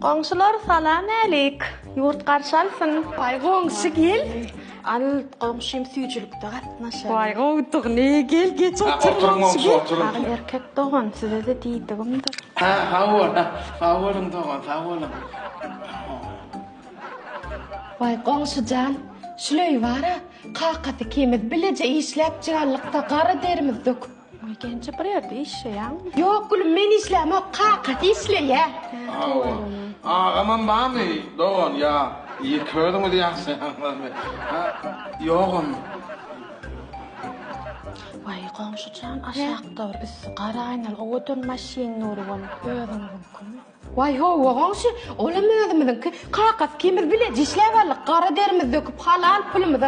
Qoňşular salam alik. Yurt garşalsyn. Ay goňşy gel. Al qoňşym süýçülükde gatnaşar. Vay goýdyk ne gel geç oturmaňşy gel. Agam erkek dogan size de diýdigimdir. Sağ olun doğan, sağ olun. Vay goňşyjan, şüley bara, qaqaty kemid bilece işläp çygarlykda gara derimiz dök. Oy gençe bir ýerde işleýän. Yok gülüm men işläme, qaqaty işleýär. Aman bami, doğan ya. İyi kördüm mü diyorsun? Yoğum. Vay qoňşyjan aşakda biz garaýnal owatyn maşin nurwan öýdüm mümkin. Vay ho goňşy, olam özümiňki qaqaty kemid bilece işläberlik gara derimiz döküp halal pulymyzy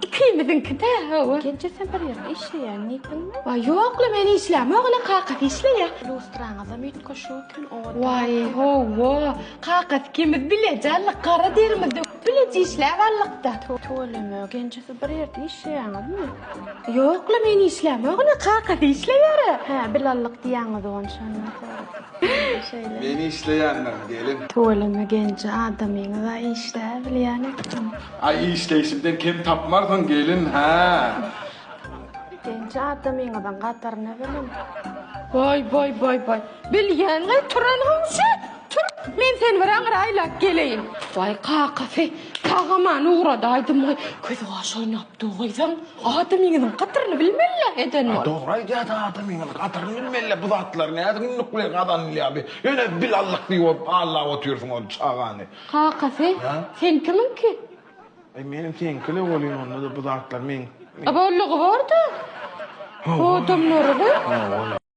ikimiziňki-de howa. Gençe sen bir ýerde işleýän nikinmi? Vay yok gülüm men işläme, ola qaqaty işleýär. Lustraňyza mütke şu gün owat. Vay ho, qaqaty kemid bilece gara derimiz döküp bilece işläberlikde. Toleme gençesi bir ýerde işleýänmi? Yok la men işläme, ola qaqaty işleýär. Ha, bilallyk diýäňiz onşan. Şeýle. Beni işleyenler diyelim. Toleme gençe adamyňyz da işle bilýän etdim. Ay işleyişimden kim tapmarsın gelin ha. Gençe adamyňyzdan gatarna bilim. Vay. Bilýän turan hamşy. Tur, men sen bir aňraýlak geleýin. Vay qaqaty, tagaman uğradı aýdym. Közi gaş oýnap duýsaň, adamyňyň gatyryny bilmelle eden bol. Doğru ya da adamın katarını bilmelle bu zatlar ne adın nukle kadan abi. Öyle bilallık diyor Allah oturuyorsun o çağanı. Qaqaty, sen kiminki? Benim tenkile oluyor onda da bu zatlar men. Abollugy bardy. O adamlary da.